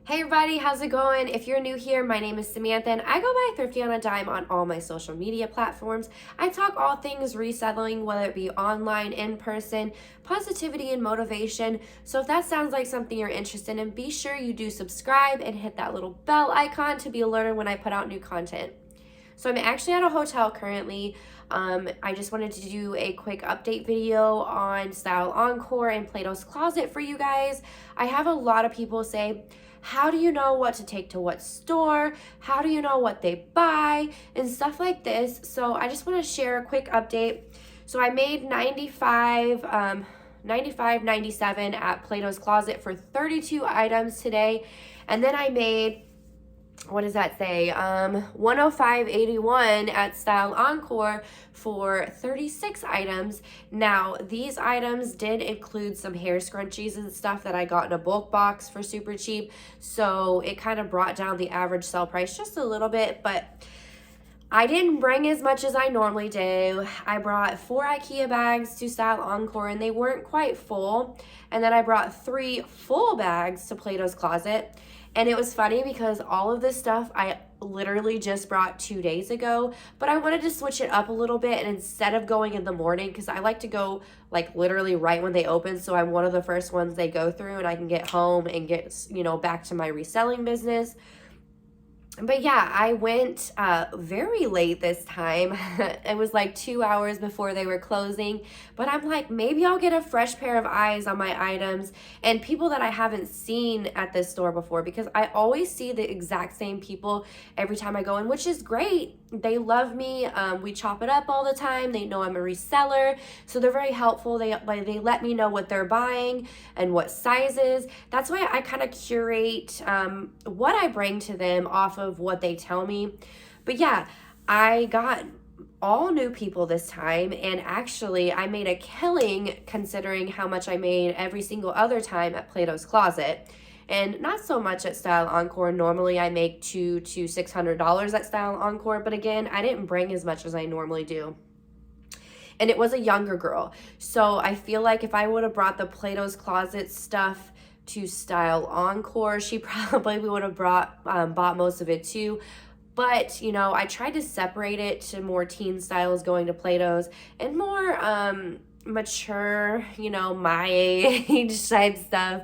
Hey everybody, how's it going? If you're new here, my name is Samantha and I go by Thrifty on a Dime on all my social media platforms. I talk all things reselling, whether it be online, in person, positivity and motivation. So if that sounds like something you're interested in, be sure you do subscribe and hit that little bell icon to be alerted when I put out new content. So I'm actually at a hotel currently. I just wanted to do a quick update video on Style Encore and Plato's Closet for you guys. I have a lot of people say, how do you know what to take to what store? How do you know what they buy? And stuff like this. So I just want to share a quick update. So I made 95, 97 at Plato's Closet for 32 items today. And then I made, what does that say? 105.81 at Style Encore for 36 items. Now, these items did include some hair scrunchies and stuff that I got in a bulk box for super cheap. So it kind of brought down the average sell price just a little bit, but I didn't bring as much as I normally do. I brought 4 IKEA bags to Style Encore and they weren't quite full. And then I brought 3 full bags to Plato's Closet. And it was funny because all of this stuff I literally just brought 2 days ago, but I wanted to switch it up a little bit. And instead of going in the morning, because I like to go like literally right when they open, so I'm one of the first ones they go through and I can get home and get, back to my reselling business. But yeah, I went very late this time. It was like 2 hours before they were closing. But I'm like, maybe I'll get a fresh pair of eyes on my items and people that I haven't seen at this store before, because I always see the exact same people every time I go in, which is great. They love me. We chop it up all the time. They know I'm a reseller, so they're very helpful. They let me know what they're buying and what sizes. That's why I kind of curate what I bring to them off of what they tell me. But yeah, I got all new people this time, and actually I made a killing considering how much I made every single other time at Plato's Closet. And not so much at Style Encore. Normally I make $200 to $600 at Style Encore, but again, I didn't bring as much as I normally do. And it was a younger girl. So I feel like if I would have brought the Plato's Closet stuff to Style Encore, she probably would have bought most of it too. But, I tried to separate it to more teen styles going to Plato's and more mature, my age type stuff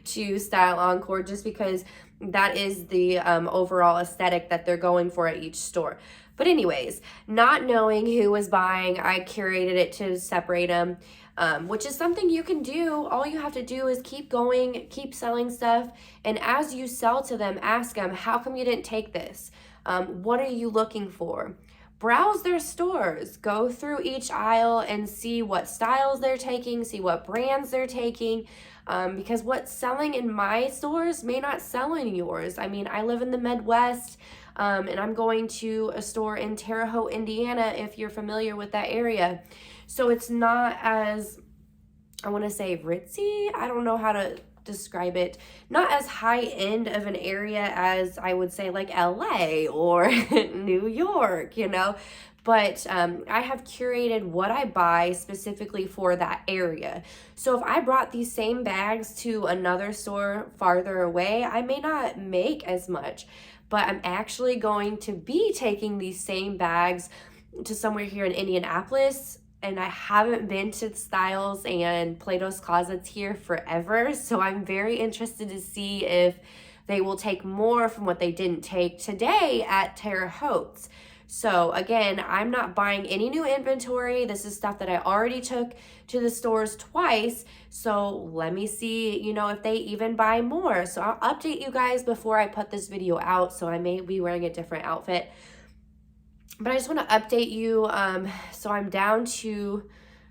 to Style Encore, just because that is the overall aesthetic that they're going for at each store. But anyways, not knowing who was buying, I curated it to separate them, which is something you can do. All you have to do is keep going, keep selling stuff, and as you sell to them, ask them, how come you didn't take this? What are you looking for? Browse their stores, go through each aisle and see what styles they're taking, see what brands they're taking, because what's selling in my stores may not sell in yours. I mean, I live in the Midwest, and I'm going to a store in Terre Haute, Indiana, if you're familiar with that area. So it's not as, I want to say ritzy, I don't know how to describe it, not as high end of an area as I would say like LA or New York, but I have curated what I buy specifically for that area. So if I brought these same bags to another store farther away, I may not make as much, but I'm actually going to be taking these same bags to somewhere here in Indianapolis. And I haven't been to Styles and Plato's Closets here forever, so I'm very interested to see if they will take more from what they didn't take today at Terre Haute. So again, I'm not buying any new inventory. This is stuff that I already took to the stores twice, so let me see, if they even buy more. So I'll update you guys before I put this video out, so I may be wearing a different outfit. But I just want to update you. So I'm down to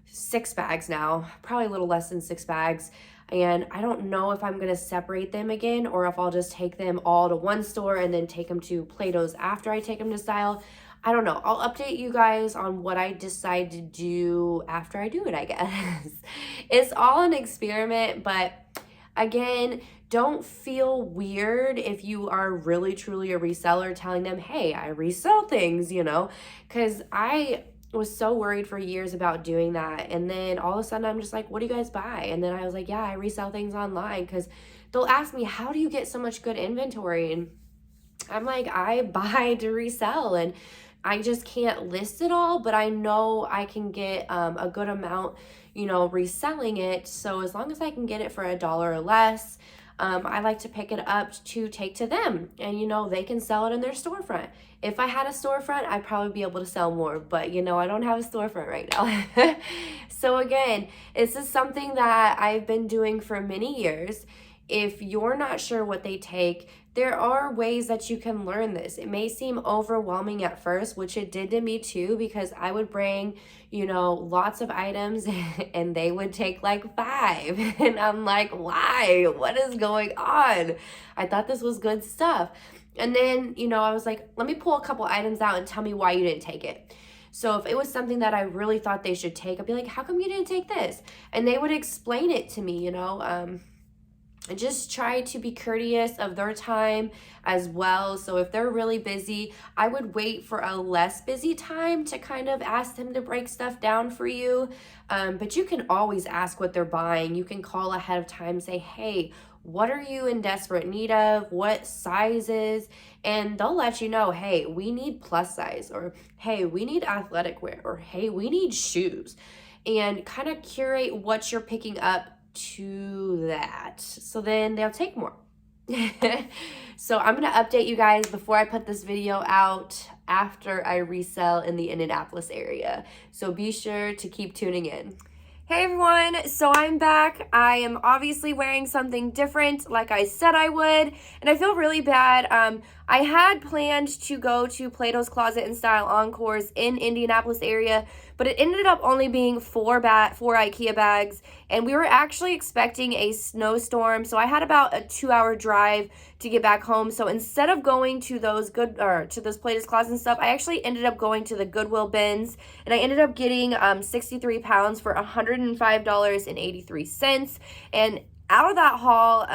6 bags now, probably a little less than 6 bags. And I don't know if I'm going to separate them again or if I'll just take them all to one store and then take them to Plato's after I take them to Style. I don't know. I'll update you guys on what I decide to do after I do it, I guess. It's all an experiment, but again, don't feel weird if you are really truly a reseller telling them, hey, I resell things, because I was so worried for years about doing that. And then all of a sudden I'm just like, what do you guys buy? And then I was like, yeah, I resell things online, because they'll ask me, how do you get so much good inventory? And I'm like, I buy to resell, and I just can't list it all, but I know I can get a good amount, reselling it. So as long as I can get it for $1 or less, I like to pick it up to take to them, and they can sell it in their storefront. If I had a storefront, I'd probably be able to sell more, but I don't have a storefront right now. So again, this is something that I've been doing for many years. If you're not sure what they take, there are ways that you can learn this. It may seem overwhelming at first, which it did to me too, because I would bring, lots of items and they would take like 5. And I'm like, why? What is going on? I thought this was good stuff. And then, I was like, let me pull a couple items out and tell me why you didn't take it. So if it was something that I really thought they should take, I'd be like, how come you didn't take this? And they would explain it to me, and just try to be courteous of their time as well. So if they're really busy, I would wait for a less busy time to kind of ask them to break stuff down for you. But you can always ask what they're buying. You can call ahead of time, say, hey, what are you in desperate need of? What sizes? And they'll let you know, hey, we need plus size, or hey, we need athletic wear, or hey, we need shoes. And kind of curate what you're picking up to that, so then they'll take more. So I'm gonna update you guys before I put this video out after I resell in the Indianapolis area, so be sure to keep tuning in. Hey everyone, so I'm back. I am obviously wearing something different like I said I would, and I feel really bad. I had planned to go to Platos Closet and Style Encores in Indianapolis area, but it ended up only being 4 IKEA bags, and we were actually expecting a snowstorm, so I had about a 2-hour drive to get back home. So instead of going to those Platos Closet and stuff, I actually ended up going to the Goodwill bins, and I ended up getting 63 pounds for $105.83. And out of that haul,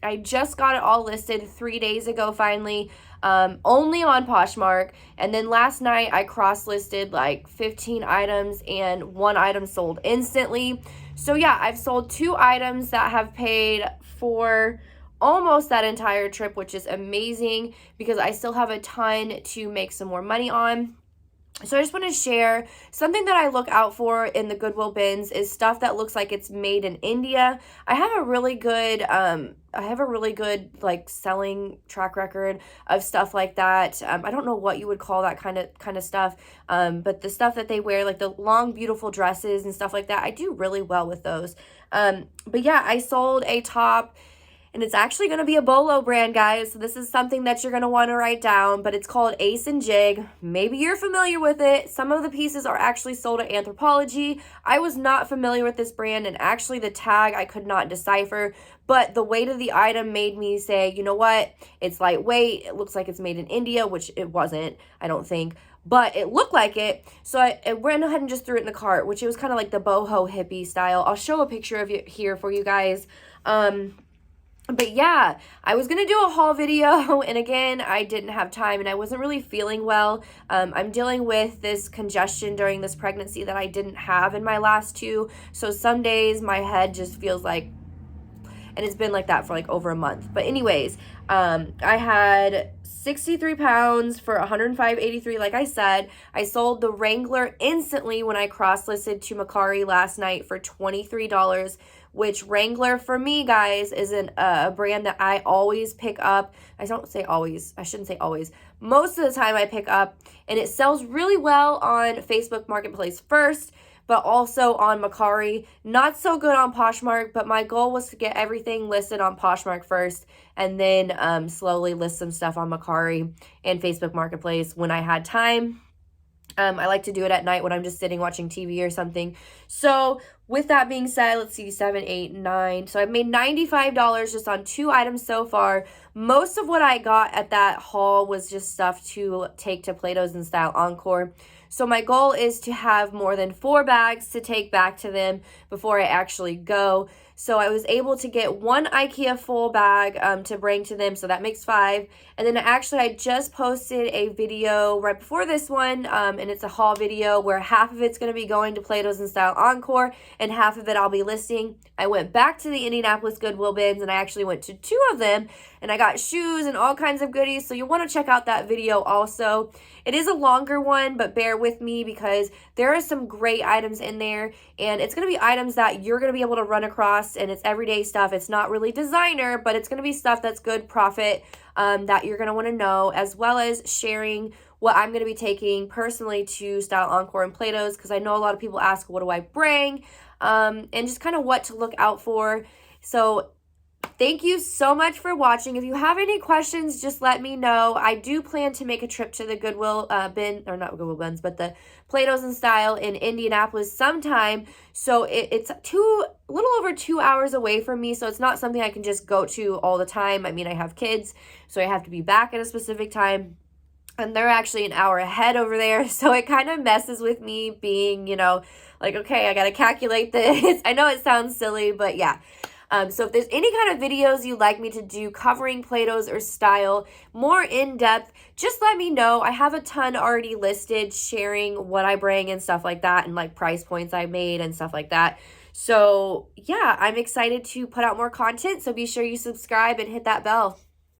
I just got it all listed 3 days ago finally, only on Poshmark. And then last night I cross-listed like 15 items and 1 item sold instantly. So yeah, I've sold 2 items that have paid for almost that entire trip, which is amazing because I still have a ton to make some more money on. So I just want to share something that I look out for in the Goodwill bins is stuff that looks like it's made in India. I have a really good like selling track record of stuff like that. I don't know what you would call that kind of stuff, but the stuff that they wear, like the long beautiful dresses and stuff like that, I do really well with those. But yeah, I sold a top. And it's actually going to be a Bolo brand, guys. So this is something that you're going to want to write down. But it's called Ace and Jig. Maybe you're familiar with it. Some of the pieces are actually sold at Anthropologie. I was not familiar with this brand. And actually the tag I could not decipher. But the weight of the item made me say, you know what? It's lightweight. It looks like it's made in India, which it wasn't, I don't think. But it looked like it. So I went ahead and just threw it in the cart, which it was kind of like the boho hippie style. I'll show a picture of it here for you guys. But yeah, I was going to do a haul video, and again, I didn't have time, and I wasn't really feeling well. I'm dealing with this congestion during this pregnancy that I didn't have in my last 2, so some days my head just feels like, and it's been like that for like over a month. But anyways, I had 63 pounds for $105.83, like I said. I sold the Wrangler instantly when I cross-listed to Macari last night for $23, which Wrangler for me, guys, is a brand that I always pick up. I shouldn't say always. Most of the time I pick up, and it sells really well on Facebook Marketplace first, but also on Macari. Not so good on Poshmark, but my goal was to get everything listed on Poshmark first, and then slowly list some stuff on Macari and Facebook Marketplace when I had time. I like to do it at night when I'm just sitting watching TV or something. So with that being said, let's see, 7, 8, 9. So I've made $95 just on 2 items so far. Most of what I got at that haul was just stuff to take to Platos and Style Encore. So my goal is to have more than 4 bags to take back to them before I actually go. So I was able to get 1 IKEA full bag to bring to them, so that makes 5. And then actually I just posted a video right before this one, and it's a haul video where half of it's going to be going to Platos and Style Encore and half of it I'll be listing. I went back to the Indianapolis Goodwill bins and I actually went to 2 of them, and I got shoes and all kinds of goodies, so you'll want to check out that video also. It is a longer one, but bear with me because there are some great items in there, and it's going to be items that you're going to be able to run across, and it's everyday stuff. It's not really designer, but it's going to be stuff that's good profit that you're going to want to know, as well as sharing what I'm going to be taking personally to Style Encore and Platos, because I know a lot of people ask, what do I bring? And just kind of what to look out for. So thank you so much for watching. If you have any questions, just let me know. I do plan to make a trip to the Goodwill bin, or not Goodwill bins, but the Platos and Style in Indianapolis sometime. So it's a little over 2 hours away from me, so it's not something I can just go to all the time. I mean, I have kids, so I have to be back at a specific time. And they're actually an hour ahead over there, so it kind of messes with me being, like, okay, I got to calculate this. I know it sounds silly, but yeah. So if there's any kind of videos you'd like me to do covering Platos or Style more in depth, just let me know. I have a ton already listed sharing what I bring and stuff like that, and like price points I made and stuff like that. So yeah, I'm excited to put out more content, so be sure you subscribe and hit that bell.